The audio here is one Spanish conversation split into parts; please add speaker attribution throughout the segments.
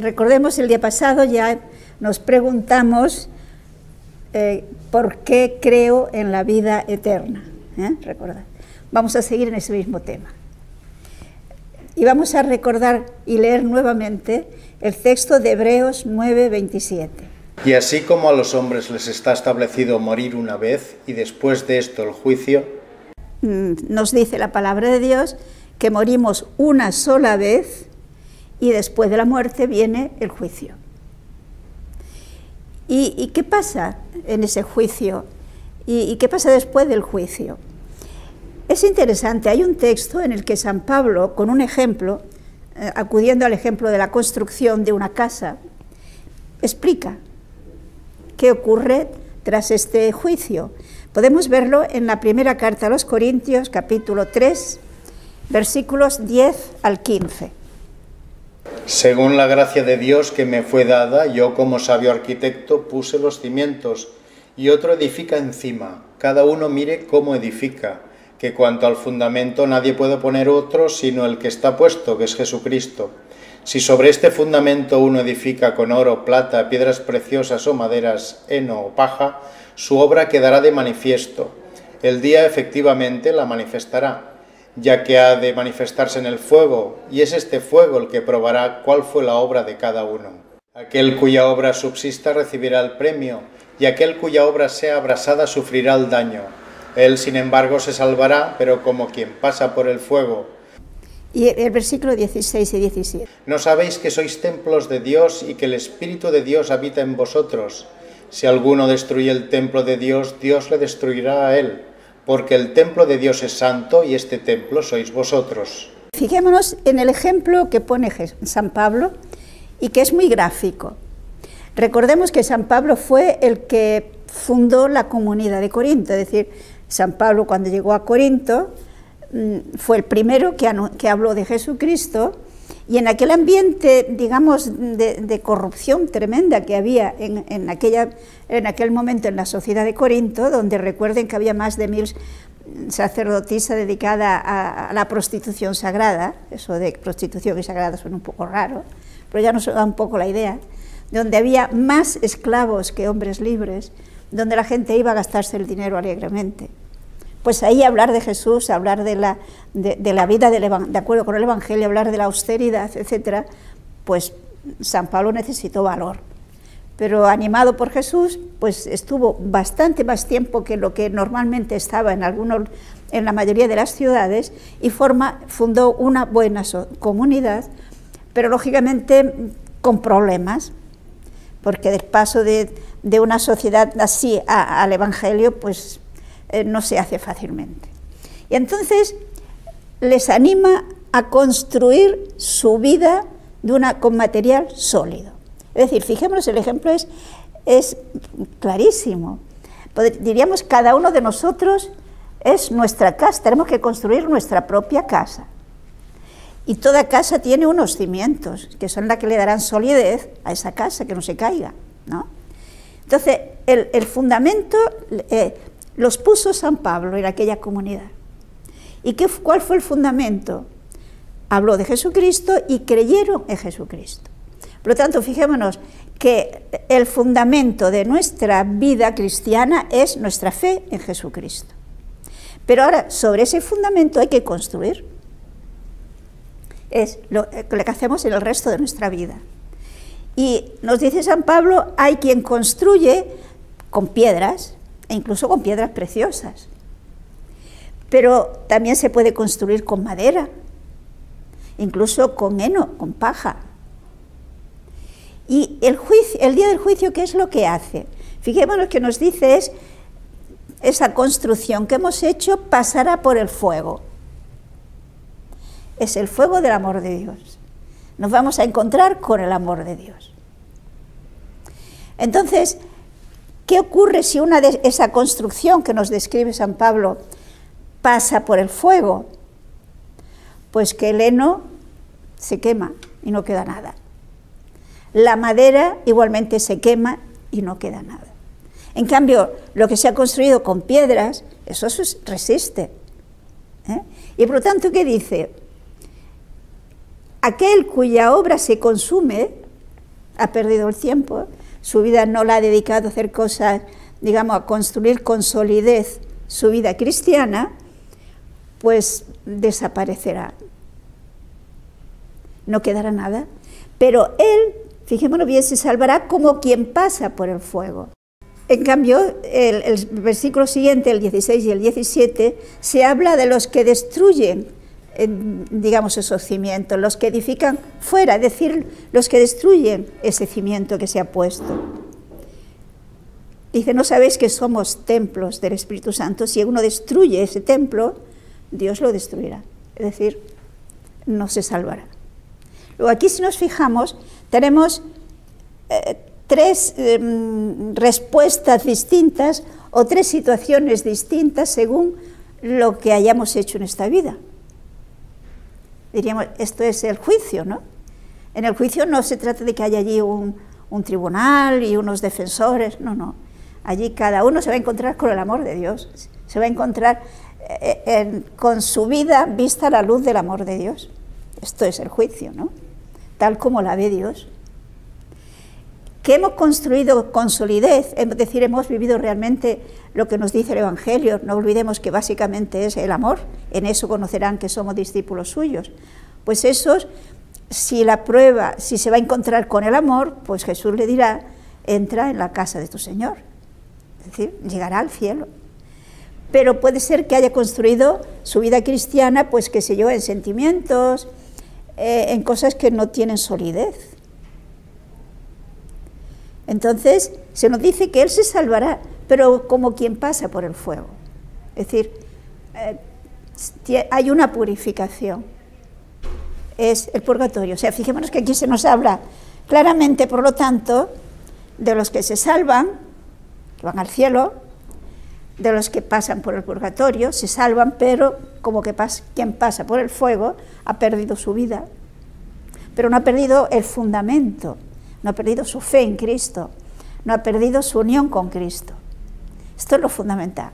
Speaker 1: recordemos el día pasado ya nos preguntamos por qué creo en la vida eterna. Recordad. Vamos a seguir en ese mismo tema. Y vamos a recordar y leer nuevamente el texto de Hebreos 9:27.
Speaker 2: Y así como a los hombres les está establecido morir una vez y después de esto el juicio,
Speaker 1: nos dice la palabra de Dios que morimos una sola vez y después de la muerte viene el juicio. ¿Y qué pasa en ese juicio? ¿Y qué pasa después del juicio? Es interesante, hay un texto en el que San Pablo, con un ejemplo, acudiendo al ejemplo de la construcción de una casa, explica qué ocurre tras este juicio. Podemos verlo en la primera carta a los Corintios, capítulo 3, versículos 10 al 15.
Speaker 2: según la gracia de Dios que me fue dada, yo como sabio arquitecto puse los cimientos y otro edifica encima. Cada uno mire cómo edifica, que cuanto al fundamento nadie puede poner otro sino el que está puesto, que es Jesucristo. Si sobre este fundamento uno edifica con oro, plata, piedras preciosas o maderas, heno o paja, su obra quedará de manifiesto. El día efectivamente la manifestará, ya que ha de manifestarse en el fuego, y es este fuego el que probará cuál fue la obra de cada uno. Aquel cuya obra subsista recibirá el premio, y aquel cuya obra sea abrasada sufrirá el daño. Él, sin embargo, se salvará, pero como quien pasa por el fuego.
Speaker 1: Y el versículo 16 y 17.
Speaker 2: ¿No sabéis que sois templos de Dios y que el Espíritu de Dios habita en vosotros? Si alguno destruye el templo de Dios, Dios le destruirá a él, porque el templo de Dios es santo y este templo sois vosotros.
Speaker 1: Fijémonos en el ejemplo que pone San Pablo y que es muy gráfico. Recordemos que San Pablo fue el que fundó la comunidad de Corinto, es decir, San Pablo cuando llegó a Corinto fue el primero que habló de Jesucristo, y en aquel ambiente, digamos, de corrupción tremenda que había en aquel momento en la sociedad de Corinto, donde recuerden que había más de 1000 sacerdotisas dedicadas a la prostitución sagrada. Eso de prostitución y sagrada suena un poco raro, pero ya nos da un poco la idea, donde había más esclavos que hombres libres, donde la gente iba a gastarse el dinero alegremente. Pues ahí hablar de Jesús, hablar de la vida de acuerdo con el Evangelio, hablar de la austeridad, etcétera, pues San Pablo necesitó valor. Pero animado por Jesús, pues estuvo bastante más tiempo que lo que normalmente estaba en la mayoría de las ciudades, y fundó una buena comunidad, pero lógicamente con problemas, porque del paso de una sociedad así al Evangelio, pues no se hace fácilmente. Y entonces les anima a construir su vida con material sólido. Es decir, fijémonos, el ejemplo es clarísimo. Diríamos, cada uno de nosotros es nuestra casa, tenemos que construir nuestra propia casa. Y toda casa tiene unos cimientos, que son las que le darán solidez a esa casa, que no se caiga, ¿no? Entonces, el fundamento los puso San Pablo en aquella comunidad. ¿Y cuál fue el fundamento? Habló de Jesucristo y creyeron en Jesucristo. Por lo tanto, fijémonos que el fundamento de nuestra vida cristiana es nuestra fe en Jesucristo. Pero ahora, sobre ese fundamento hay que construir. Es lo que hacemos en el resto de nuestra vida. Y nos dice San Pablo, hay quien construye con piedras, e incluso con piedras preciosas. Pero también se puede construir con madera, incluso con heno, con paja. Y el día del juicio, ¿qué es lo que hace? Fijémonos que nos dice esa construcción que hemos hecho pasará por el fuego. Es el fuego del amor de Dios. Nos vamos a encontrar con el amor de Dios. Entonces, ¿qué ocurre si esa construcción que nos describe San Pablo pasa por el fuego? Pues que el heno se quema y no queda nada. La madera igualmente se quema y no queda nada. En cambio, lo que se ha construido con piedras, eso resiste. Y por lo tanto, ¿qué dice? Aquel cuya obra se consume, ha perdido el tiempo, su vida no la ha dedicado a hacer cosas, digamos, a construir con solidez su vida cristiana, pues desaparecerá. No quedará nada. Pero él, fijémonos bien, se salvará como quien pasa por el fuego. En cambio, el versículo siguiente, el 16 y el 17, se habla de los que destruyen, digamos, esos cimientos, los que edifican fuera, es decir, los que destruyen ese cimiento que se ha puesto. Dice, ¿no sabéis que somos templos del Espíritu Santo? Si uno destruye ese templo, Dios lo destruirá, es decir, no se salvará. Luego aquí, si nos fijamos, tenemos tres respuestas distintas o tres situaciones distintas según lo que hayamos hecho en esta vida. Diríamos, esto es el juicio, ¿no? En el juicio no se trata de que haya allí un tribunal y unos defensores, no, no. Allí cada uno se va a encontrar con el amor de Dios, se va a encontrar con su vida vista a la luz del amor de Dios. Esto es el juicio, ¿no? Tal como la ve Dios. Que hemos construido con solidez, es decir, hemos vivido realmente lo que nos dice el Evangelio. No olvidemos que básicamente es el amor, en eso conocerán que somos discípulos suyos. Pues esos, si la prueba, si se va a encontrar con el amor, pues Jesús le dirá, entra en la casa de tu Señor. Es decir, llegará al cielo. Pero puede ser que haya construido su vida cristiana, pues qué sé yo, en sentimientos, en cosas que no tienen solidez. Entonces, se nos dice que él se salvará, pero como quien pasa por el fuego. Es decir, hay una purificación. Es el purgatorio. O sea, fijémonos que aquí se nos habla claramente, por lo tanto, de los que se salvan, que van al cielo, de los que pasan por el purgatorio, se salvan, pero como que quien pasa por el fuego ha perdido su vida, pero no ha perdido el fundamento, no ha perdido su fe en Cristo, no ha perdido su unión con Cristo. Esto es lo fundamental.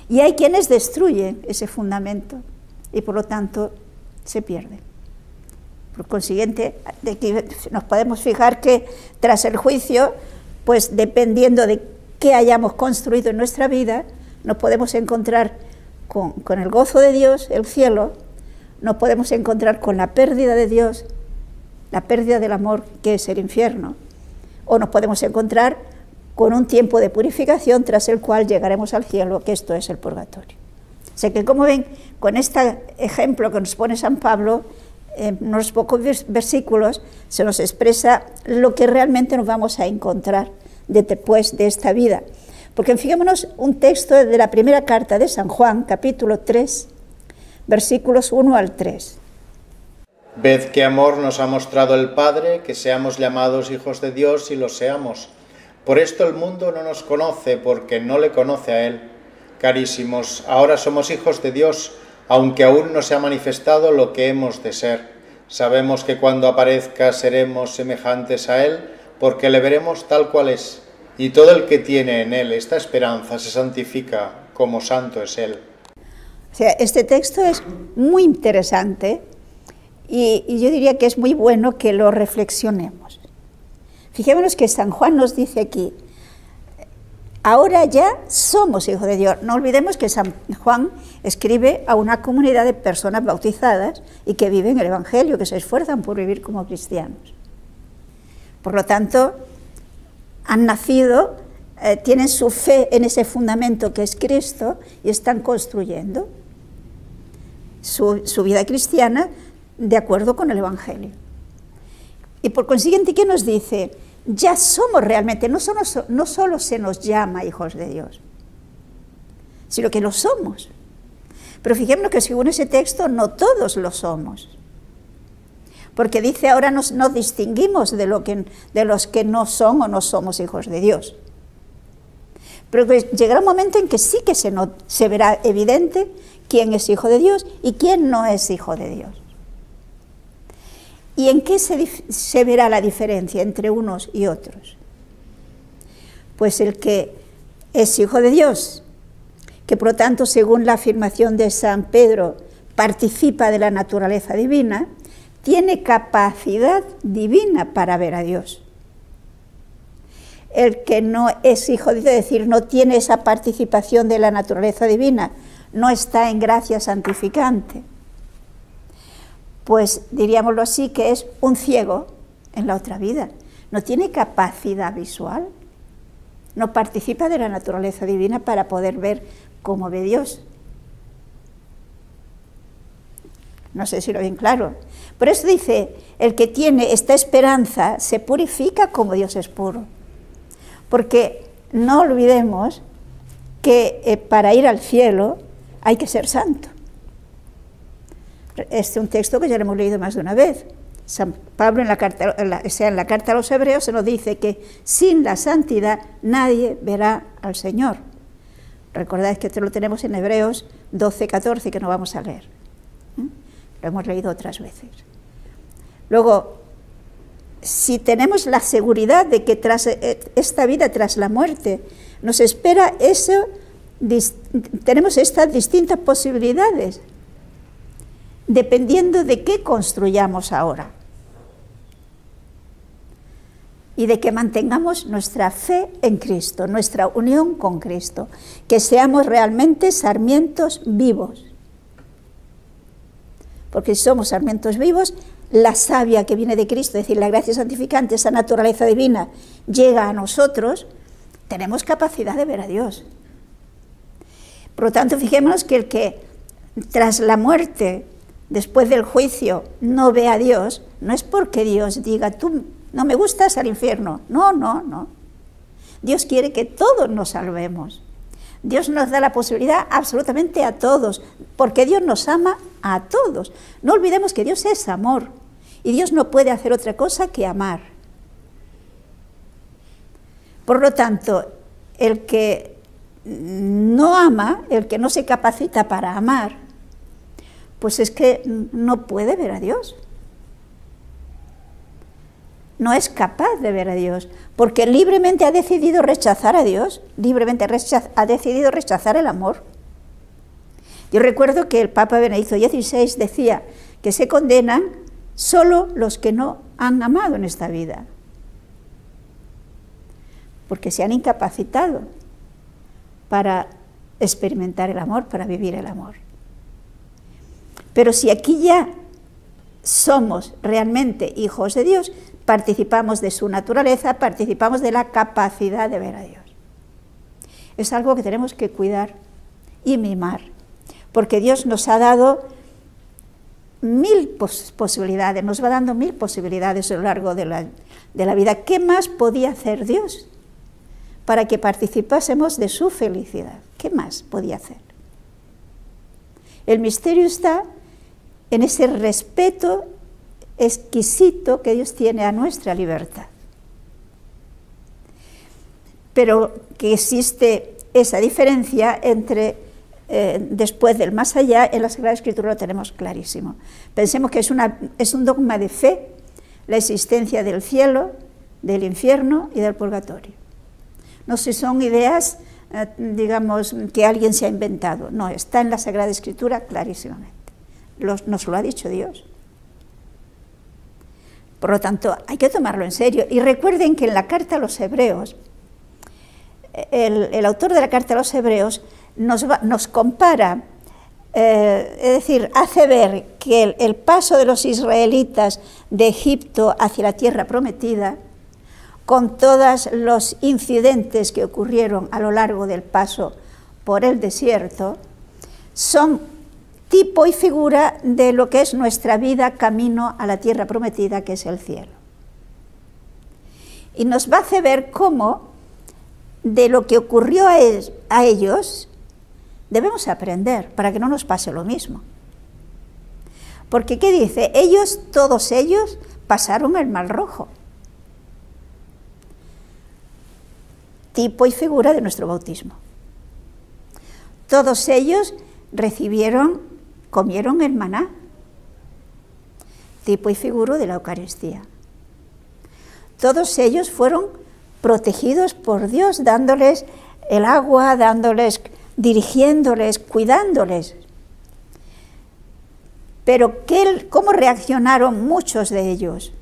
Speaker 1: Y hay quienes destruyen ese fundamento y por lo tanto se pierden. Por consiguiente, de aquí nos podemos fijar que tras el juicio, pues dependiendo de qué hayamos construido en nuestra vida, nos podemos encontrar con el gozo de Dios, el cielo, nos podemos encontrar con la pérdida de Dios, la pérdida del amor, que es el infierno, o nos podemos encontrar con un tiempo de purificación tras el cual llegaremos al cielo, que esto es el purgatorio. O sea que, como ven, con este ejemplo que nos pone San Pablo, en unos pocos versículos se nos expresa lo que realmente nos vamos a encontrar después de esta vida. Porque fijémonos un texto de la primera carta de San Juan, capítulo 3, versículos 1 al 3.
Speaker 2: Ved qué amor nos ha mostrado el Padre, que seamos llamados hijos de Dios y lo seamos. Por esto el mundo no nos conoce, porque no le conoce a Él. Carísimos, ahora somos hijos de Dios, aunque aún no se ha manifestado lo que hemos de ser. Sabemos que cuando aparezca seremos semejantes a Él, porque le veremos tal cual es. Y todo el que tiene en Él esta esperanza se santifica, como santo es Él.
Speaker 1: O sea, este texto es muy interesante y yo diría que es muy bueno que lo reflexionemos. Fijémonos que San Juan nos dice aquí, ahora ya somos hijos de Dios. No olvidemos que San Juan escribe a una comunidad de personas bautizadas y que viven el Evangelio, que se esfuerzan por vivir como cristianos. Por lo tanto, han nacido, tienen su fe en ese fundamento que es Cristo y están construyendo su vida cristiana de acuerdo con el Evangelio. Y por consiguiente, ¿qué nos dice? Ya somos realmente, no solo se nos llama hijos de Dios, sino que lo somos. Pero fijémonos que según ese texto no todos lo somos. Porque dice ahora nos distinguimos de los que no son o no somos hijos de Dios. Pero llegará un momento en que sí que se verá evidente quién es hijo de Dios y quién no es hijo de Dios. ¿Y en qué se verá la diferencia entre unos y otros? Pues el que es hijo de Dios, que por lo tanto, según la afirmación de San Pedro, participa de la naturaleza divina, tiene capacidad divina para ver a Dios. el que no es hijo de Dios, es decir, no tiene esa participación de la naturaleza divina, no está en gracia santificante, pues diríamoslo así, que es un ciego en la otra vida, no tiene capacidad visual, no participa de la naturaleza divina para poder ver cómo ve Dios. No sé si lo ven claro. Por eso dice, el que tiene esta esperanza se purifica como Dios es puro. Porque no olvidemos que para ir al cielo hay que ser santo. Este es un texto que ya lo hemos leído más de una vez. San Pablo en la carta a los Hebreos se nos dice que sin la santidad nadie verá al Señor. Recordad que esto lo tenemos en Hebreos 12, 14, que no vamos a leer. Lo hemos leído otras veces. Luego, si tenemos la seguridad de que tras esta vida, tras la muerte, nos espera eso, tenemos estas distintas posibilidades, dependiendo de qué construyamos ahora y de que mantengamos nuestra fe en Cristo, nuestra unión con Cristo, que seamos realmente sarmientos vivos. Porque si somos sarmientos vivos, la savia que viene de Cristo, es decir, la gracia santificante, esa naturaleza divina, llega a nosotros, tenemos capacidad de ver a Dios. Por lo tanto, fijémonos que el que tras la muerte, después del juicio, no ve a Dios, no es porque Dios diga, tú no me gustas al infierno. No, no, no. Dios quiere que todos nos salvemos. Dios nos da la posibilidad absolutamente a todos, porque Dios nos ama a todos. No olvidemos que Dios es amor, y Dios no puede hacer otra cosa que amar. Por lo tanto, el que no ama, el que no se capacita para amar, pues es que no puede ver a Dios. No es capaz de ver a Dios, porque libremente ha decidido rechazar a Dios, libremente ha decidido rechazar el amor. Yo recuerdo que el Papa Benedicto XVI decía que se condenan solo los que no han amado en esta vida, porque se han incapacitado para experimentar el amor, para vivir el amor. Pero si aquí ya somos realmente hijos de Dios, participamos de su naturaleza, participamos de la capacidad de ver a Dios. Es algo que tenemos que cuidar y mimar, porque Dios nos ha dado 1000 posibilidades, nos va dando 1000 posibilidades a lo largo de la vida. ¿Qué más podía hacer Dios para que participásemos de su felicidad? ¿Qué más podía hacer? El misterio está en ese respeto exquisito que Dios tiene a nuestra libertad. Pero que existe esa diferencia entre después del más allá, en la Sagrada Escritura lo tenemos clarísimo. Pensemos que es un dogma de fe la existencia del cielo, del infierno y del purgatorio. No sé si son ideas, digamos, que alguien se ha inventado. No, está en la Sagrada Escritura clarísimamente. Nos lo ha dicho Dios. Por lo tanto, hay que tomarlo en serio. Y recuerden que en la carta a los Hebreos, el autor de la carta a los Hebreos nos compara, es decir, hace ver que el paso de los israelitas de Egipto hacia la tierra prometida, con todos los incidentes que ocurrieron a lo largo del paso por el desierto, son tipo y figura de lo que es nuestra vida camino a la tierra prometida, que es el cielo. Y nos va a hacer ver cómo de lo que ocurrió a ellos debemos aprender para que no nos pase lo mismo. Porque, ¿qué dice? Todos ellos pasaron el Mar Rojo. Tipo y figura de nuestro bautismo. Todos ellos comieron el maná, tipo y figura de la Eucaristía. Todos ellos fueron protegidos por Dios, dándoles el agua, dirigiéndoles, cuidándoles. Pero ¿cómo reaccionaron muchos de ellos?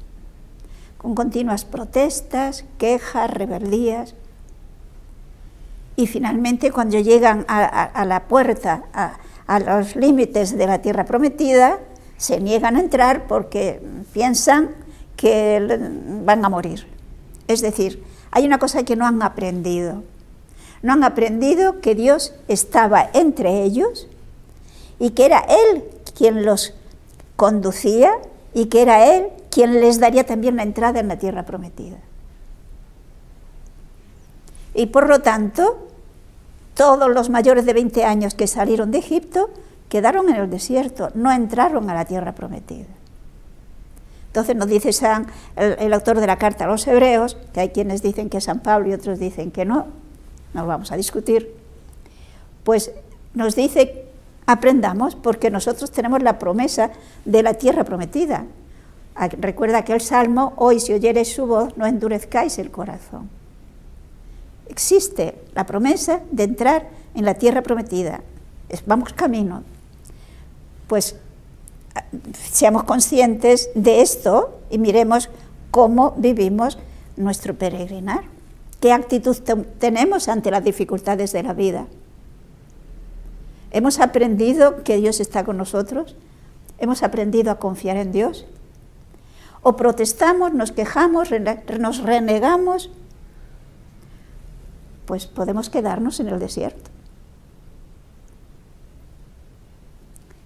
Speaker 1: con continuas protestas, quejas, rebeldías. Y finalmente, cuando llegan a la puerta, a los límites de la tierra prometida, se niegan a entrar porque piensan que van a morir. Es decir, hay una cosa que no han aprendido. No han aprendido que Dios estaba entre ellos y que era Él quien los conducía y que era Él quien les daría también la entrada en la tierra prometida. Y por lo tanto, todos los mayores de 20 años que salieron de Egipto quedaron en el desierto, no entraron a la tierra prometida. Entonces nos dice el autor de la carta a los Hebreos, que hay quienes dicen que es San Pablo y otros dicen que no lo vamos a discutir, pues nos dice, aprendamos, porque nosotros tenemos la promesa de la tierra prometida. Recuerda aquel salmo, hoy si oyereis su voz, no endurezcáis el corazón. Existe la promesa de entrar en la tierra prometida. Vamos camino. Pues seamos conscientes de esto y miremos cómo vivimos nuestro peregrinar. ¿Qué actitud tenemos ante las dificultades de la vida? ¿Hemos aprendido que Dios está con nosotros? ¿Hemos aprendido a confiar en Dios? ¿O protestamos, nos quejamos, nos renegamos? Pues podemos quedarnos en el desierto.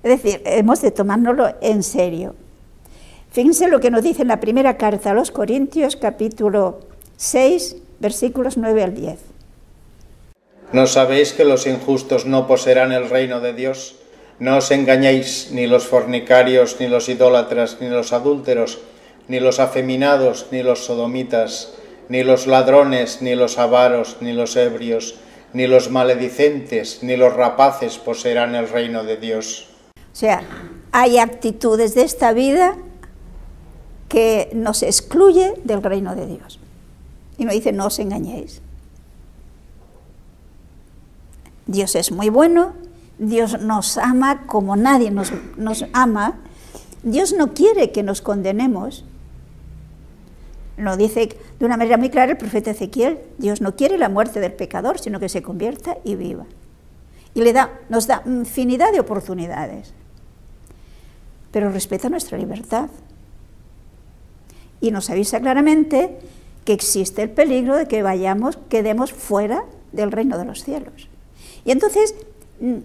Speaker 1: Es decir, hemos de tomárnoslo en serio. Fíjense lo que nos dice en la primera carta a los Corintios, capítulo 6, versículos 9 al 10.
Speaker 2: ¿No sabéis que los injustos no poseerán el reino de Dios? No os engañéis, ni los fornicarios, ni los idólatras, ni los adúlteros, ni los afeminados, ni los sodomitas, ni los ladrones, ni los avaros, ni los ebrios, ni los maledicentes, ni los rapaces poseerán el reino de Dios.
Speaker 1: O sea, hay actitudes de esta vida que nos excluye del reino de Dios. Y nos dice, no os engañéis. Dios es muy bueno, Dios nos ama como nadie nos ama. Dios no quiere que nos condenemos. Lo dice de una manera muy clara el profeta Ezequiel, Dios no quiere la muerte del pecador, sino que se convierta y viva. Y nos da infinidad de oportunidades, pero respeta nuestra libertad. Y nos avisa claramente que existe el peligro de que quedemos fuera del reino de los cielos. Y entonces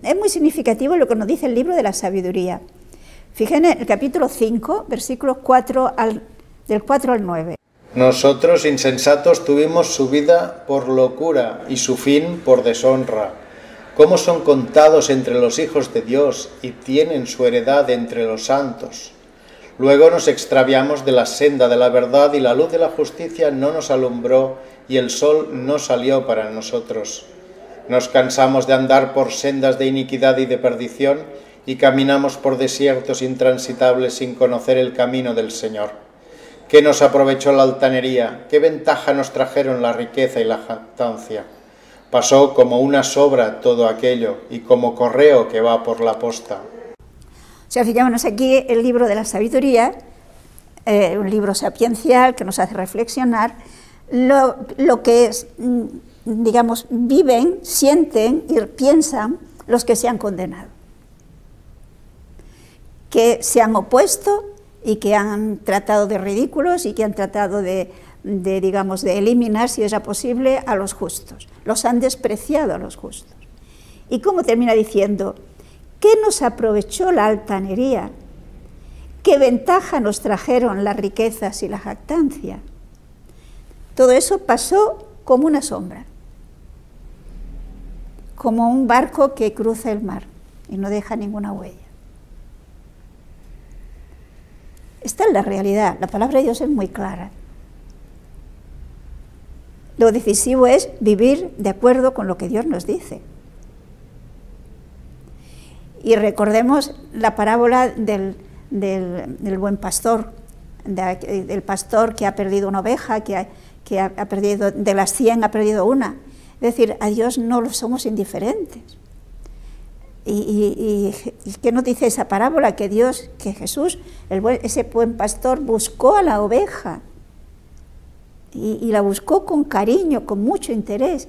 Speaker 1: es muy significativo lo que nos dice el libro de la sabiduría. Fíjense en el capítulo 5, versículos del 4 al 9.
Speaker 2: Nosotros, insensatos, tuvimos su vida por locura y su fin por deshonra. ¿Cómo son contados entre los hijos de Dios y tienen su heredad entre los santos? Luego nos extraviamos de la senda de la verdad y la luz de la justicia no nos alumbró y el sol no salió para nosotros. Nos cansamos de andar por sendas de iniquidad y de perdición y caminamos por desiertos intransitables sin conocer el camino del Señor. ¿Qué nos aprovechó la altanería? ¿Qué ventaja nos trajeron la riqueza y la jactancia? Pasó como una sobra todo aquello y como correo que va por la posta.
Speaker 1: O sea, fijémonos aquí el libro de la sabiduría, un libro sapiencial que nos hace reflexionar lo que es, digamos, viven, sienten y piensan los que se han condenado, que se han opuesto y que han tratado de ridículos y que han tratado de eliminar, si era posible, a los justos. Los han despreciado a los justos. ¿Y cómo termina diciendo? ¿Qué nos aprovechó la altanería? ¿Qué ventaja nos trajeron las riquezas y la jactancia? Todo eso pasó como una sombra, como un barco que cruza el mar y no deja ninguna huella. Esta es la realidad, la palabra de Dios es muy clara. Lo decisivo es vivir de acuerdo con lo que Dios nos dice. Y recordemos la parábola del buen pastor, del pastor que ha perdido una oveja, que ha perdido, de las 100 ha perdido una. Es decir, a Dios no lo somos indiferentes. ¿Y qué nos dice esa parábola? Que Jesús, ese buen pastor, buscó a la oveja y la buscó con cariño, con mucho interés,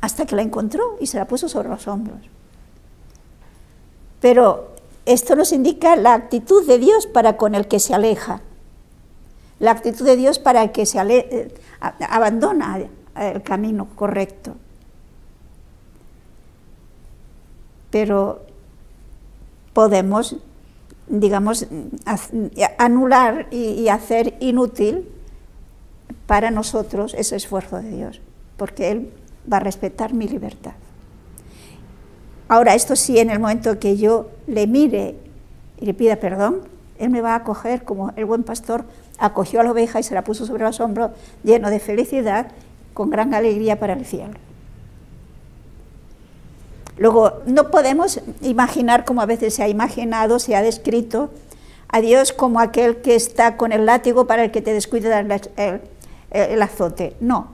Speaker 1: hasta que la encontró y se la puso sobre los hombros. Pero esto nos indica la actitud de Dios para con el que se aleja, la actitud de Dios para el que abandona el camino correcto. Pero podemos, digamos, anular y hacer inútil para nosotros ese esfuerzo de Dios, porque Él va a respetar mi libertad. Ahora, esto sí, en el momento que yo le mire y le pida perdón, Él me va a acoger como el buen pastor acogió a la oveja y se la puso sobre los hombros, lleno de felicidad, con gran alegría para el cielo. Luego, no podemos imaginar, como a veces se ha imaginado, se ha descrito, a Dios como aquel que está con el látigo para el que te descuide el azote. No.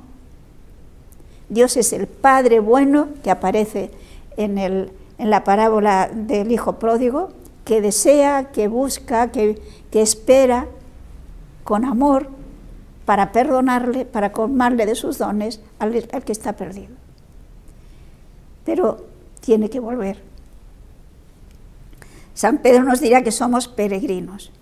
Speaker 1: Dios es el Padre bueno que aparece en la parábola del hijo pródigo, que desea, que busca, que espera con amor para perdonarle, para colmarle de sus dones al que está perdido. Pero tiene que volver. San Pedro nos dirá que somos peregrinos.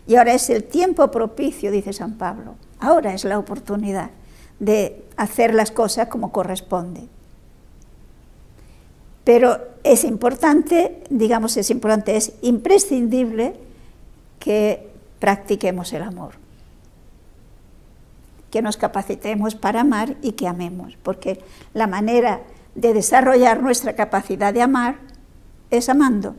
Speaker 1: Y ahora es el tiempo propicio, dice San Pablo. Ahora es la oportunidad de hacer las cosas como corresponde. Pero es importante, digamos, es imprescindible que practiquemos el amor. Que nos capacitemos para amar y que amemos, porque la manera de desarrollar nuestra capacidad de amar es amando.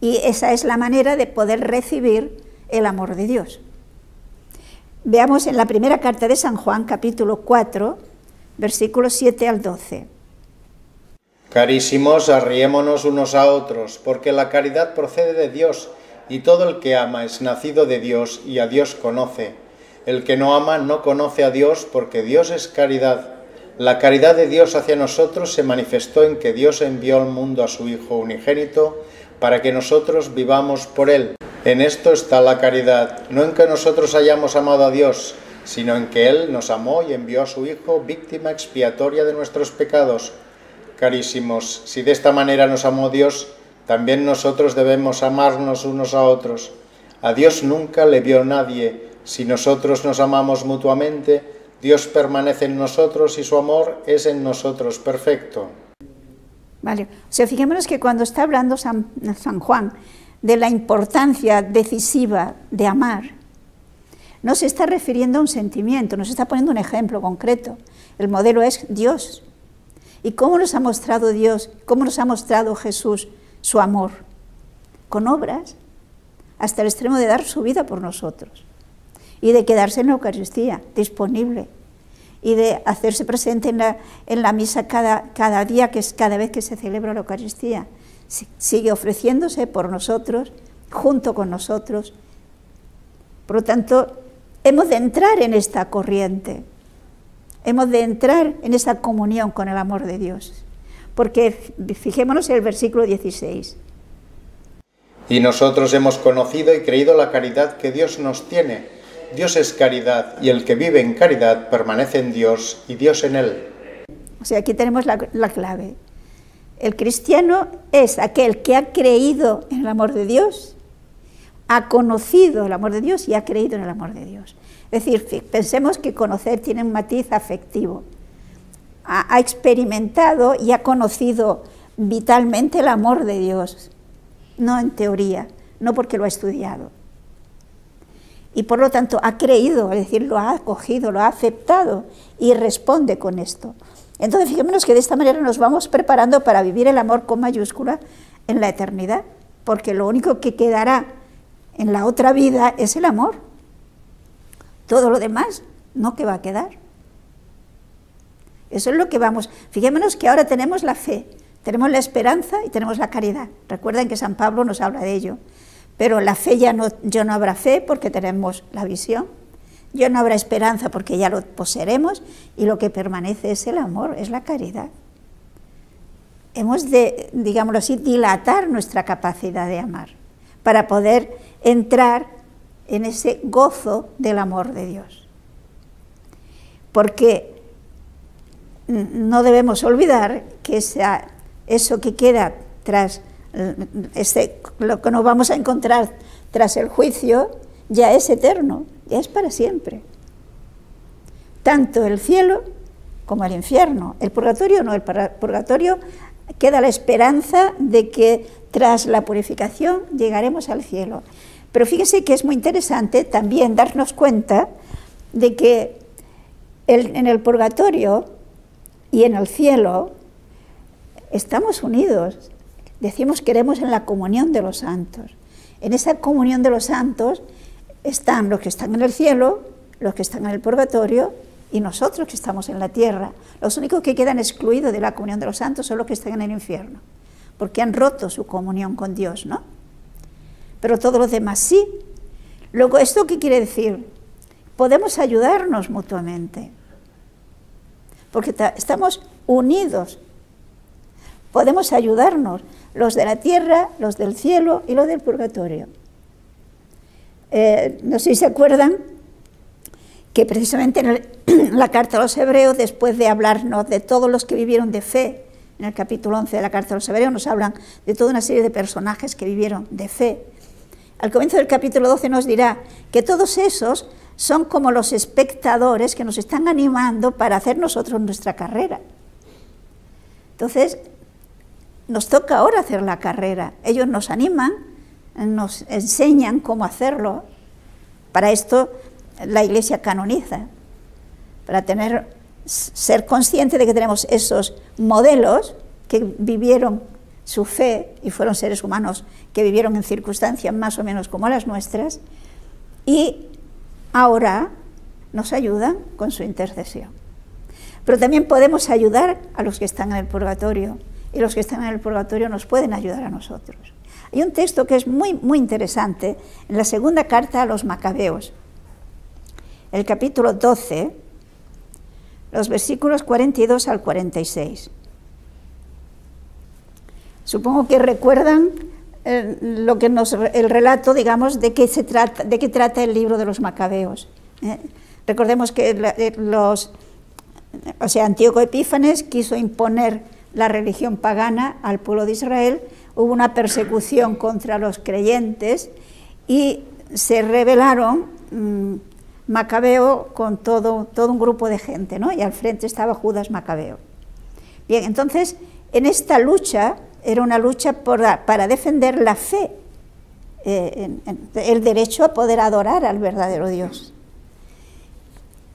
Speaker 1: Y esa es la manera de poder recibir el amor de Dios. Veamos en la primera carta de San Juan, capítulo 4, versículos 7 al 12.
Speaker 2: Carísimos, arriémonos unos a otros, porque la caridad procede de Dios, y todo el que ama es nacido de Dios y a Dios conoce. El que no ama no conoce a Dios, porque Dios es caridad. La caridad de Dios hacia nosotros se manifestó en que Dios envió al mundo a su Hijo unigénito para que nosotros vivamos por Él. En esto está la caridad, no en que nosotros hayamos amado a Dios, sino en que Él nos amó y envió a su Hijo víctima expiatoria de nuestros pecados. Carísimos, si de esta manera nos amó Dios, también nosotros debemos amarnos unos a otros. A Dios nunca le vio nadie. Si nosotros nos amamos mutuamente, Dios permanece en nosotros y su amor es en nosotros perfecto.
Speaker 1: Vale, o sea, fijémonos que cuando está hablando San Juan de la importancia decisiva de amar, no se está refiriendo a un sentimiento, nos está poniendo un ejemplo concreto. El modelo es Dios. ¿Y cómo nos ha mostrado Dios, cómo nos ha mostrado Jesús su amor? Con obras, hasta el extremo de dar su vida por nosotros y de quedarse en la Eucaristía, disponible, y de hacerse presente en la misa cada día, que es cada vez que se celebra la Eucaristía. Sigue ofreciéndose por nosotros, junto con nosotros. Por lo tanto, hemos de entrar en esta corriente, hemos de entrar en esa comunión con el amor de Dios. Porque fijémonos en el versículo 16.
Speaker 2: Y nosotros hemos conocido y creído la caridad que Dios nos tiene. Dios es caridad, y el que vive en caridad permanece en Dios y Dios en él.
Speaker 1: O sea, aquí tenemos la clave. El cristiano es aquel que ha creído en el amor de Dios, ha conocido el amor de Dios y ha creído en el amor de Dios. Es decir, pensemos que conocer tiene un matiz afectivo. Ha experimentado y ha conocido vitalmente el amor de Dios, no en teoría, no porque lo ha estudiado. Y por lo tanto ha creído, es decir, lo ha acogido, lo ha aceptado y responde con esto. Entonces fijémonos que de esta manera nos vamos preparando para vivir el amor con mayúscula en la eternidad, porque lo único que quedará en la otra vida es el amor. Todo lo demás no que va a quedar. Eso es lo que vamos. Fijémonos que ahora tenemos la fe, tenemos la esperanza y tenemos la caridad. Recuerden que San Pablo nos habla de ello. Pero la fe ya no habrá fe porque tenemos la visión. Ya no habrá esperanza porque ya lo poseeremos. Y lo que permanece es el amor, es la caridad. Hemos de, digámoslo así, dilatar nuestra capacidad de amar para poder entrar en ese gozo del amor de Dios. porque no debemos olvidar que eso que queda tras lo que nos vamos a encontrar tras el juicio ya es eterno, ya es para siempre. Tanto el cielo como el infierno. El purgatorio no, el purgatorio queda la esperanza de que tras la purificación llegaremos al cielo. Pero fíjese que es muy interesante también darnos cuenta de que en el purgatorio y en el cielo estamos unidos. Decimos que queremos en la comunión de los santos. En esa comunión de los santos están los que están en el cielo, los que están en el purgatorio y nosotros que estamos en la tierra. Los únicos que quedan excluidos de la comunión de los santos son los que están en el infierno, porque han roto su comunión con Dios, ¿no? Pero todos los demás sí. Luego, ¿esto qué quiere decir? Podemos ayudarnos mutuamente, porque estamos unidos. Podemos ayudarnos, los de la tierra, los del cielo y los del purgatorio. No sé si se acuerdan que precisamente en la carta a los Hebreos, después de hablarnos de todos los que vivieron de fe, en el capítulo 11 de la carta a los Hebreos nos hablan de toda una serie de personajes que vivieron de fe. Al comienzo del capítulo 12 nos dirá que todos esos son como los espectadores que nos están animando para hacer nosotros nuestra carrera. Entonces, nos toca ahora hacer la carrera. Ellos nos animan, nos enseñan cómo hacerlo. Para esto la Iglesia canoniza, para ser consciente de que tenemos esos modelos que vivieron su fe y fueron seres humanos que vivieron en circunstancias más o menos como las nuestras, y ahora nos ayudan con su intercesión. Pero también podemos ayudar a los que están en el purgatorio, y los que están en el purgatorio nos pueden ayudar a nosotros. Hay un texto que es muy, muy interesante en la segunda carta a los Macabeos, el capítulo 12, los versículos 42 al 46. Supongo que recuerdan el relato, digamos, de qué trata el libro de los Macabeos. Recordemos que Antíoco Epífanes quiso imponer la religión pagana al pueblo de Israel, hubo una persecución contra los creyentes y se rebelaron Macabeo con todo un grupo de gente, ¿no? Y al frente estaba Judas Macabeo. Bien, entonces, en esta lucha, era una lucha para defender la fe, el derecho a poder adorar al verdadero Dios.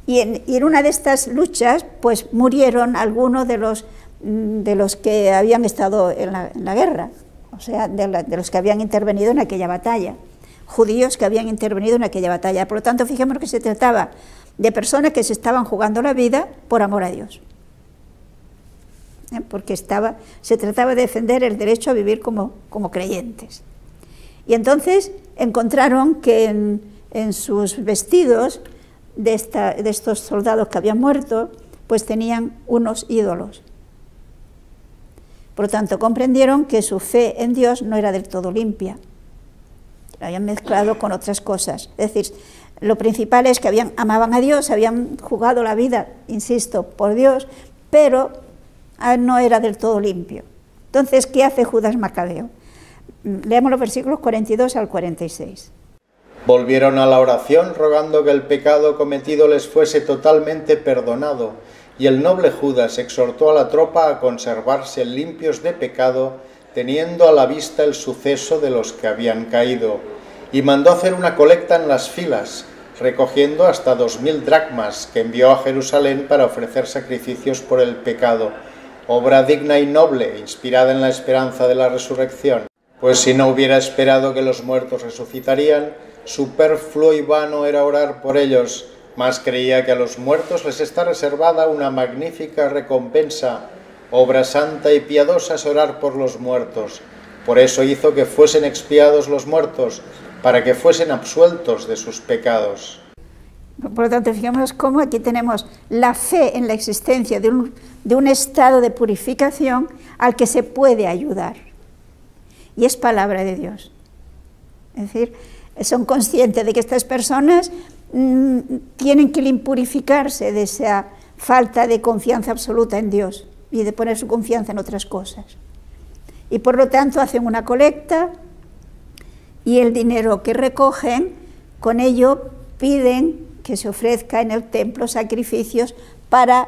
Speaker 1: Y en una de estas luchas, pues murieron algunos de los que habían estado en la guerra, o sea, de los que habían intervenido en aquella batalla, judíos que habían intervenido en aquella batalla. Por lo tanto, fijémonos que se trataba de personas que se estaban jugando la vida por amor a Dios, porque se trataba de defender el derecho a vivir como creyentes. Y entonces encontraron que en sus vestidos de estos soldados que habían muerto, pues tenían unos ídolos. Por lo tanto, comprendieron que su fe en Dios no era del todo limpia. La habían mezclado con otras cosas. Es decir, lo principal es que amaban a Dios, habían jugado la vida, insisto, por Dios, pero no era del todo limpio. Entonces, ¿qué hace Judas Macabeo? Leamos los versículos 42 al 46.
Speaker 2: Volvieron a la oración rogando que el pecado cometido les fuese totalmente perdonado, y el noble Judas exhortó a la tropa a conservarse limpios de pecado, teniendo a la vista el suceso de los que habían caído, y mandó hacer una colecta en las filas, recogiendo hasta 2000 dracmas, que envió a Jerusalén para ofrecer sacrificios por el pecado, obra digna y noble, inspirada en la esperanza de la resurrección. Pues si no hubiera esperado que los muertos resucitarían, superfluo y vano era orar por ellos, mas creía que a los muertos les está reservada una magnífica recompensa. Obra santa y piadosa es orar por los muertos. Por eso hizo que fuesen expiados los muertos, para que fuesen absueltos de sus pecados.
Speaker 1: Por lo tanto, fijémonos cómo aquí tenemos la fe en la existencia de un estado de purificación al que se puede ayudar. Y es palabra de Dios. Es decir, son conscientes de que estas personas tienen que purificarse de esa falta de confianza absoluta en Dios y de poner su confianza en otras cosas. Y por lo tanto hacen una colecta y el dinero que recogen, con ello piden que se ofrezca en el templo sacrificios para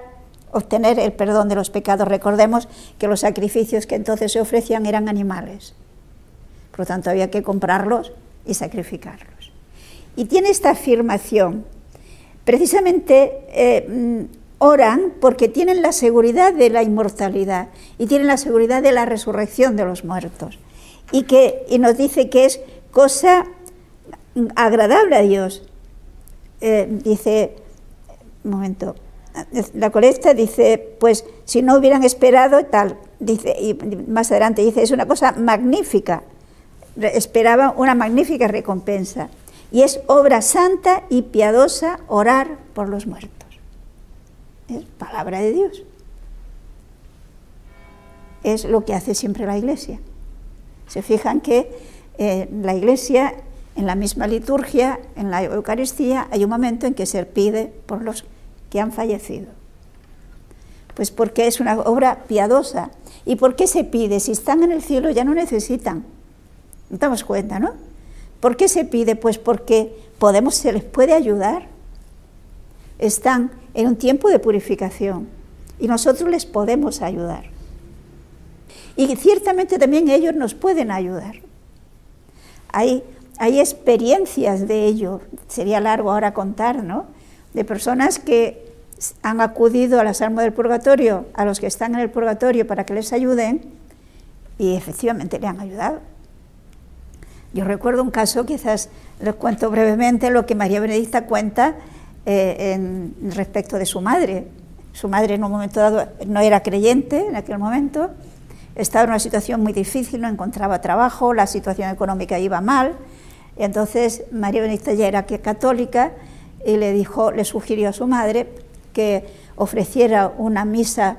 Speaker 1: obtener el perdón de los pecados. Recordemos que los sacrificios que entonces se ofrecían eran animales, por lo tanto había que comprarlos y sacrificarlos. Y tiene esta afirmación, precisamente oran porque tienen la seguridad de la inmortalidad y tienen la seguridad de la resurrección de los muertos, y nos dice que es cosa agradable a Dios. Dice, un momento, la colecta dice, pues si no hubieran esperado tal, dice, y más adelante dice, es una cosa magnífica, esperaban una magnífica recompensa, y es obra santa y piadosa orar por los muertos. Es palabra de Dios. Es lo que hace siempre la Iglesia. Se fijan que la Iglesia, en la misma liturgia, en la Eucaristía, hay un momento en que se pide por los que han fallecido. Pues porque es una obra piadosa. ¿Y por qué se pide? Si están en el cielo ya no necesitan. ¿Nos damos cuenta, no? ¿Por qué se pide? Pues porque se les puede ayudar. Están en un tiempo de purificación y nosotros les podemos ayudar. Y ciertamente también ellos nos pueden ayudar. Hay experiencias de ello, sería largo ahora contar, ¿no? De personas que han acudido a las almas del purgatorio, a los que están en el purgatorio para que les ayuden, y efectivamente le han ayudado. Yo recuerdo un caso, quizás les cuento brevemente lo que María Benedicta cuenta respecto de su madre. Su madre en un momento dado no era creyente en aquel momento, estaba en una situación muy difícil, no encontraba trabajo, la situación económica iba mal, y entonces María Benedicta ya era católica y le sugirió a su madre que ofreciera una misa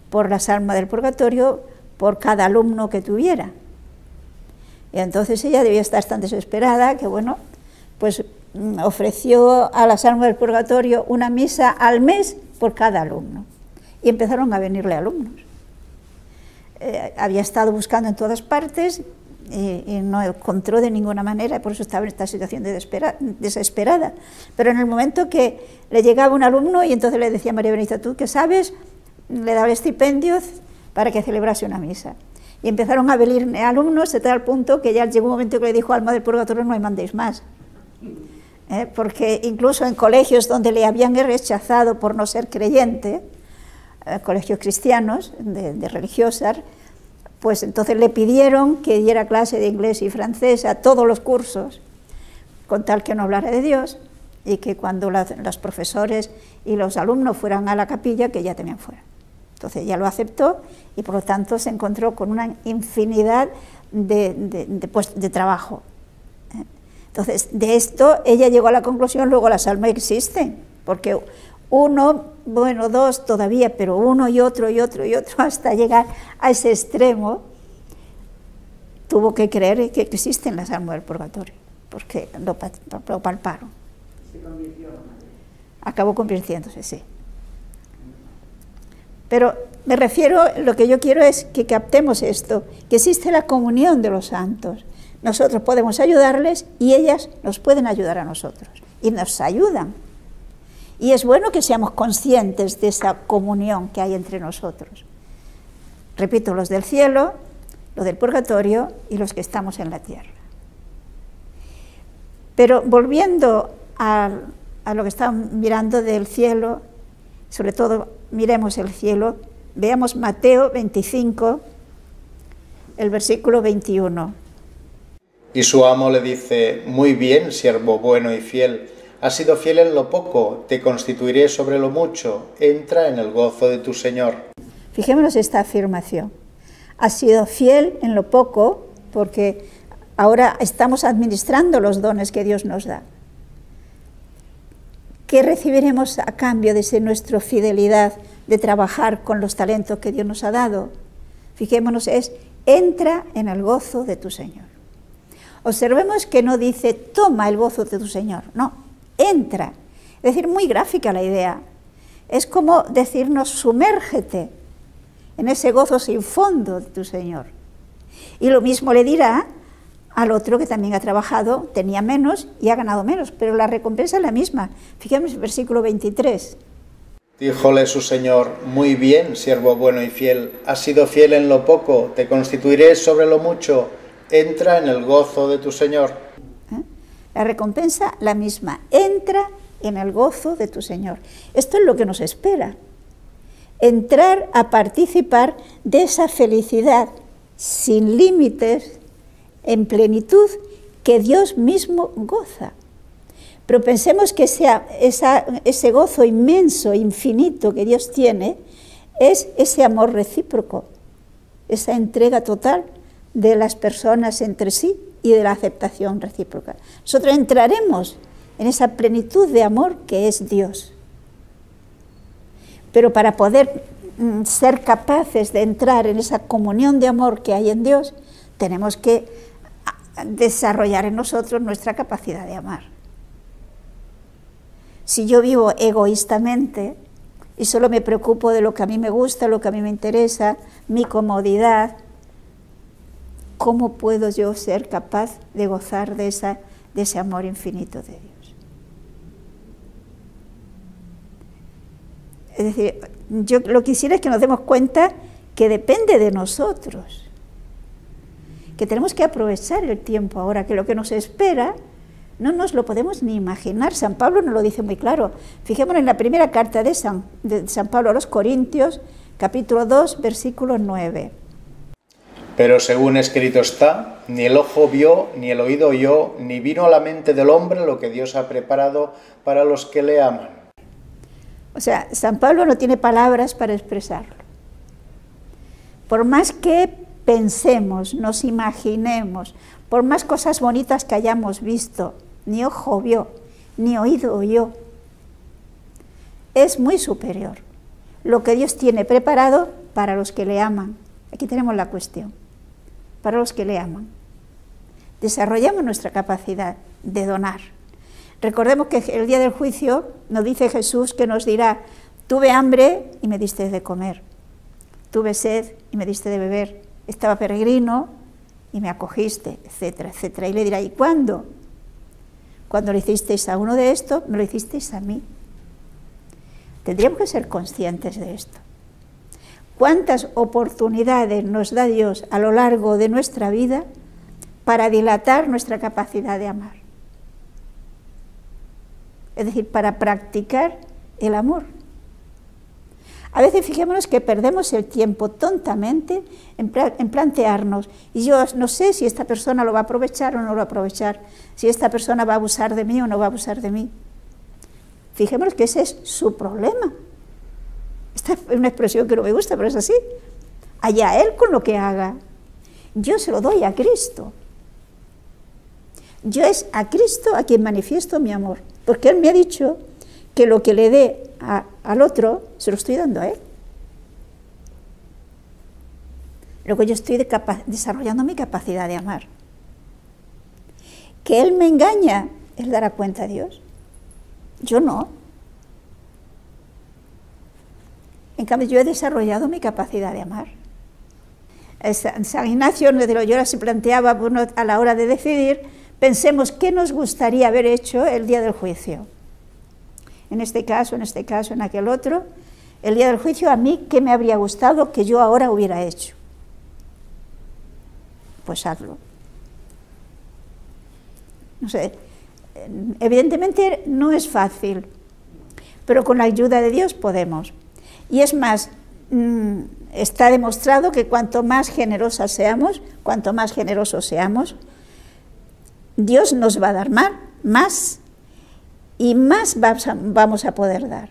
Speaker 1: por las almas del purgatorio por cada alumno que tuviera. Y entonces ella debía estar tan desesperada que, bueno, pues ofreció a las almas del purgatorio una misa al mes por cada alumno. Y empezaron a venirle alumnos. Había estado buscando en todas partes y no encontró de ninguna manera, y por eso estaba en esta situación desesperada. Pero en el momento que le llegaba un alumno y entonces le decía a María Benedicta, ¿tú qué sabes? Le daba estipendios para que celebrase una misa. Y empezaron a venir alumnos de tal punto que ya llegó un momento que le dijo, alma del purgatorio, no me mandéis más. Porque incluso en colegios donde le habían rechazado por no ser creyente, colegios cristianos, de religiosas, pues entonces le pidieron que diera clase de inglés y francés a todos los cursos, con tal que no hablara de Dios, y que cuando los profesores y los alumnos fueran a la capilla, que ella también fuera. Entonces ella lo aceptó y por lo tanto se encontró con una infinidad de trabajo. Entonces de esto ella llegó a la conclusión, luego las almas existen, porque uno, bueno, dos todavía, pero uno y otro y otro y otro, hasta llegar a ese extremo, tuvo que creer que existen las almas del purgatorio, porque lo palparon. ¿Se convirtió la madre? Acabó convirtiéndose, sí. Pero me refiero, lo que yo quiero es que captemos esto, que existe la comunión de los santos. Nosotros podemos ayudarles y ellas nos pueden ayudar a nosotros, y nos ayudan. Y es bueno que seamos conscientes de esa comunión que hay entre nosotros. Repito, los del cielo, los del purgatorio y los que estamos en la tierra. Pero volviendo a lo que estamos mirando del cielo, sobre todo miremos el cielo, veamos Mateo 25, el versículo 21.
Speaker 2: Y su amo le dice, muy bien, siervo bueno y fiel, has sido fiel en lo poco, te constituiré sobre lo mucho, entra en el gozo de tu Señor.
Speaker 1: Fijémonos esta afirmación, has sido fiel en lo poco, porque ahora estamos administrando los dones que Dios nos da. ¿Qué recibiremos a cambio de nuestra fidelidad de trabajar con los talentos que Dios nos ha dado? Fijémonos, entra en el gozo de tu Señor. Observemos que no dice, toma el gozo de tu Señor, no, entra. Es decir, muy gráfica la idea. Es como decirnos, sumérgete en ese gozo sin fondo de tu Señor. Y lo mismo le dirá al otro que también ha trabajado, tenía menos y ha ganado menos, pero la recompensa es la misma. Fijemos el versículo 23.
Speaker 2: Díjole su señor: muy bien, siervo bueno y fiel, has sido fiel en lo poco, te constituiré sobre lo mucho, entra en el gozo de tu señor.
Speaker 1: La recompensa la misma, entra en el gozo de tu Señor. Esto es lo que nos espera, entrar a participar de esa felicidad sin límites, en plenitud, que Dios mismo goza. Pero pensemos que ese gozo inmenso, infinito que Dios tiene, es ese amor recíproco, esa entrega total de las personas entre sí y de la aceptación recíproca. Nosotros entraremos en esa plenitud de amor que es Dios. Pero para poder ser capaces de entrar en esa comunión de amor que hay en Dios, tenemos que desarrollar en nosotros nuestra capacidad de amar. Si yo vivo egoístamente y solo me preocupo de lo que a mí me gusta, lo que a mí me interesa, mi comodidad, ¿cómo puedo yo ser capaz de gozar de ese amor infinito de Dios? Es decir, yo lo que quisiera es que nos demos cuenta que depende de nosotros, que tenemos que aprovechar el tiempo ahora, que lo que nos espera no nos lo podemos ni imaginar. San Pablo nos lo dice muy claro. Fijémonos en la primera carta de San Pablo a los Corintios, capítulo 2, versículo 9.
Speaker 2: Pero según escrito está, ni el ojo vio, ni el oído oyó, ni vino a la mente del hombre lo que Dios ha preparado para los que le aman.
Speaker 1: O sea, San Pablo no tiene palabras para expresarlo. Por más que pensemos, nos imaginemos, por más cosas bonitas que hayamos visto, ni ojo vio, ni oído oyó, es muy superior lo que Dios tiene preparado para los que le aman. Aquí tenemos la cuestión, para los que le aman. Desarrollamos nuestra capacidad de donar. Recordemos que el día del juicio nos dice Jesús que nos dirá: tuve hambre y me diste de comer, tuve sed y me diste de beber, estaba peregrino y me acogiste, etcétera, etcétera. Y le dirá: ¿y cuándo? Cuando le hicisteis a uno de estos, me lo hicisteis a mí. Tendríamos que ser conscientes de esto. ¿Cuántas oportunidades nos da Dios a lo largo de nuestra vida para dilatar nuestra capacidad de amar? Es decir, para practicar el amor. A veces fijémonos que perdemos el tiempo tontamente en plantearnos, y yo no sé si esta persona lo va a aprovechar o no lo va a aprovechar, si esta persona va a abusar de mí o no va a abusar de mí. Fijémonos que ese es su problema. Esta es una expresión que no me gusta, pero es así. Allá él con lo que haga. Yo se lo doy a Cristo. Yo es a Cristo a quien manifiesto mi amor, porque Él me ha dicho que lo que le dé al otro, se lo estoy dando a él. Luego yo estoy desarrollando mi capacidad de amar. Que él me engaña, él dará cuenta a Dios. Yo no. En cambio, yo he desarrollado mi capacidad de amar. San Ignacio de Loyola se planteaba, bueno, a la hora de decidir, pensemos qué nos gustaría haber hecho el día del juicio. En este caso, en aquel otro, el día del juicio, a mí, ¿qué me habría gustado que yo ahora hubiera hecho? Pues hazlo. No sé, evidentemente no es fácil, pero con la ayuda de Dios podemos. Y es más, está demostrado que cuanto más generosas seamos, cuanto más generosos seamos, Dios nos va a dar más y más vamos a poder dar.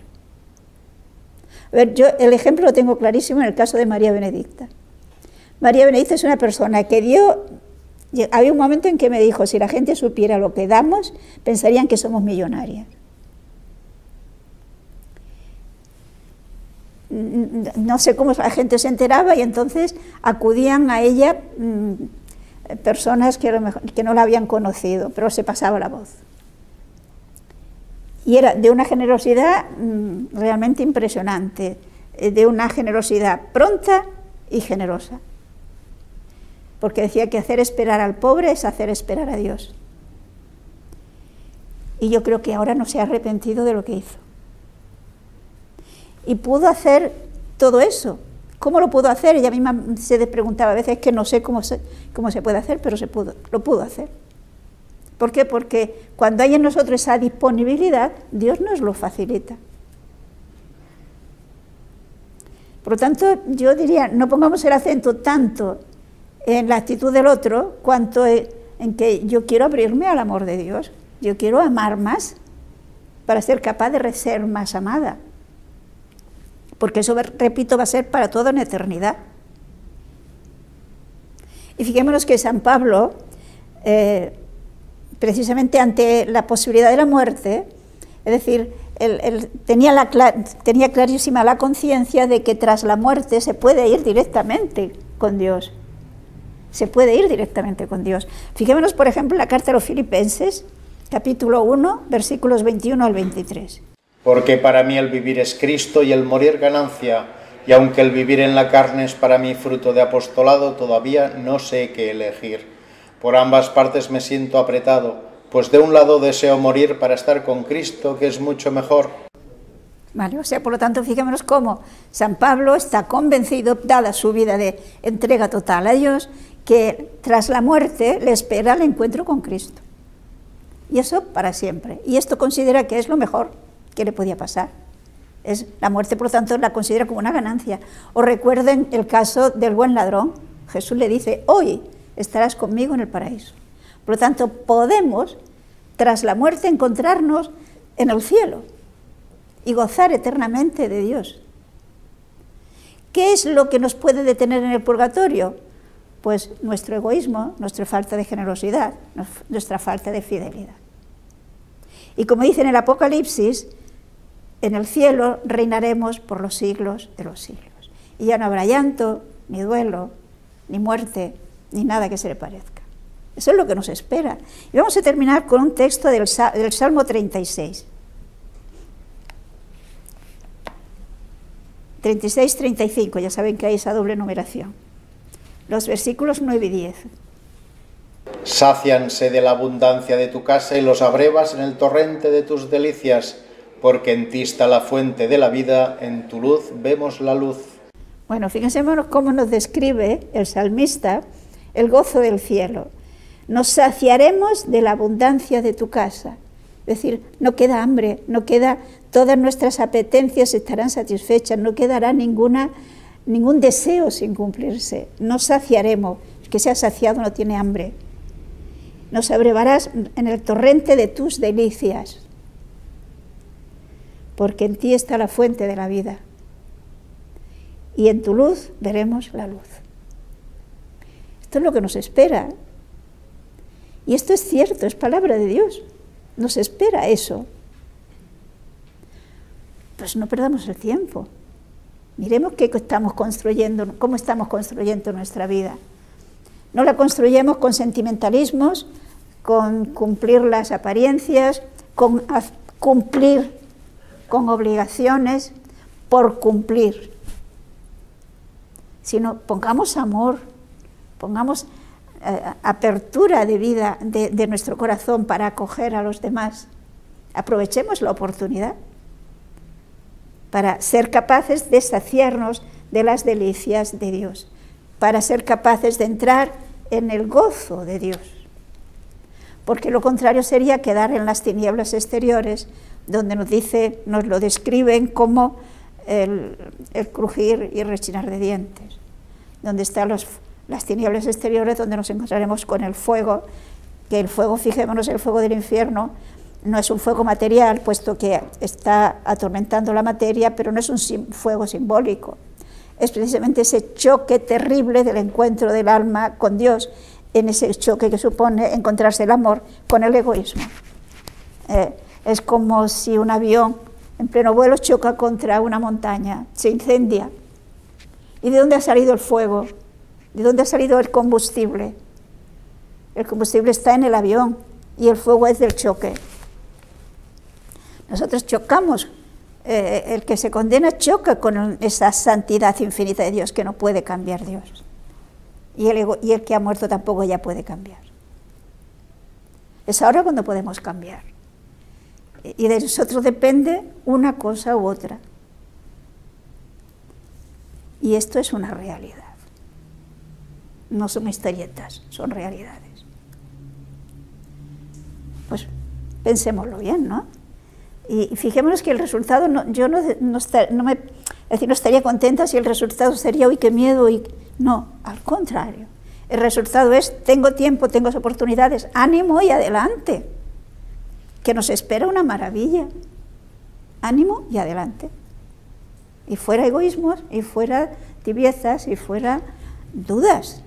Speaker 1: A ver, yo el ejemplo lo tengo clarísimo en el caso de María Benedicta. María Benedicta es una persona que dio, había un momento en que me dijo, si la gente supiera lo que damos, pensarían que somos millonarias. No sé cómo la gente se enteraba y entonces acudían a ella personas que no la habían conocido, pero se pasaba la voz. Y era de una generosidad realmente impresionante, de una generosidad pronta y generosa. Porque decía que hacer esperar al pobre es hacer esperar a Dios. Y yo creo que ahora no se ha arrepentido de lo que hizo. Y pudo hacer todo eso. ¿Cómo lo pudo hacer? Ella misma se preguntaba a veces, que no sé cómo se puede hacer, pero lo pudo hacer. ¿Por qué? Porque cuando hay en nosotros esa disponibilidad, Dios nos lo facilita. Por lo tanto, yo diría, no pongamos el acento tanto en la actitud del otro, cuanto en que yo quiero abrirme al amor de Dios. Yo quiero amar más para ser capaz de ser más amada. Porque eso, repito, va a ser para toda una eternidad. Y fijémonos que San Pablo, precisamente ante la posibilidad de la muerte, es decir, él tenía clarísima la conciencia de que tras la muerte se puede ir directamente con Dios. Se puede ir directamente con Dios. Fijémonos, por ejemplo, en la carta a los Filipenses, capítulo 1, versículos 21 al 23.
Speaker 2: Porque para mí el vivir es Cristo y el morir ganancia, y aunque el vivir en la carne es para mí fruto de apostolado, todavía no sé qué elegir. Por ambas partes me siento apretado, pues de un lado deseo morir para estar con Cristo, que es mucho mejor.
Speaker 1: Vale, o sea, por lo tanto, fijémonos cómo San Pablo está convencido, dada su vida de entrega total a Dios, que tras la muerte le espera el encuentro con Cristo. Y eso para siempre. Y esto considera que es lo mejor que le podía pasar. La muerte, por lo tanto, la considera como una ganancia. O recuerden el caso del buen ladrón. Jesús le dice, hoy estarás conmigo en el paraíso. Por lo tanto, podemos, tras la muerte, encontrarnos en el cielo y gozar eternamente de Dios. ¿Qué es lo que nos puede detener en el purgatorio? Pues nuestro egoísmo, nuestra falta de generosidad, nuestra falta de fidelidad. Y como dice en el Apocalipsis, en el cielo reinaremos por los siglos de los siglos. Y ya no habrá llanto, ni duelo, ni muerte, ni nada que se le parezca. Eso es lo que nos espera. Y vamos a terminar con un texto del Salmo 36. 36-35, ya saben que hay esa doble numeración. Los versículos 9 y 10.
Speaker 2: Sácianse de la abundancia de tu casa y los abrevas en el torrente de tus delicias, porque en ti está la fuente de la vida, en tu luz vemos la luz.
Speaker 1: Bueno, fíjense cómo nos describe el salmista el gozo del cielo. Nos saciaremos de la abundancia de tu casa. Es decir, no queda hambre, no queda, todas nuestras apetencias estarán satisfechas, no quedará ningún deseo sin cumplirse. Nos saciaremos, el que se ha saciado no tiene hambre. Nos abrevarás en el torrente de tus delicias, porque en ti está la fuente de la vida, y en tu luz veremos la luz. Esto es lo que nos espera, y esto es cierto, es palabra de Dios, nos espera eso. Pues no perdamos el tiempo, miremos qué estamos construyendo, cómo estamos construyendo nuestra vida. No la construyemos con sentimentalismos, con cumplir las apariencias, con cumplir con obligaciones, por cumplir. Sino pongamos amor, pongamos apertura de vida de nuestro corazón para acoger a los demás. Aprovechemos la oportunidad para ser capaces de saciarnos de las delicias de Dios, para ser capaces de entrar en el gozo de Dios. Porque lo contrario sería quedar en las tinieblas exteriores, donde nos lo describen como el crujir y rechinar de dientes, donde están las tinieblas exteriores, donde nos encontraremos con el fuego, que el fuego, fijémonos, el fuego del infierno no es un fuego material, puesto que está atormentando la materia, pero no es un fuego simbólico. Es precisamente ese choque terrible del encuentro del alma con Dios, en ese choque que supone encontrarse el amor con el egoísmo. Es como si un avión en pleno vuelo choca contra una montaña, se incendia. ¿Y de dónde ha salido el fuego? ¿De dónde ha salido el combustible? El combustible está en el avión y el fuego es del choque. Nosotros chocamos, el que se condena choca con esa santidad infinita de Dios que no puede cambiar Dios. Y el que ha muerto tampoco ya puede cambiar. Es ahora cuando podemos cambiar. Y de nosotros depende una cosa u otra. Y esto es una realidad. No son historietas, son realidades. Pues pensémoslo bien, ¿no? Y fijémonos que el resultado, yo no estaría contenta si el resultado sería, uy, qué miedo, no, al contrario. El resultado es, tengo tiempo, tengo oportunidades, ánimo y adelante, que nos espera una maravilla. Ánimo y adelante. Y fuera egoísmos, y fuera tibiezas, y fuera dudas.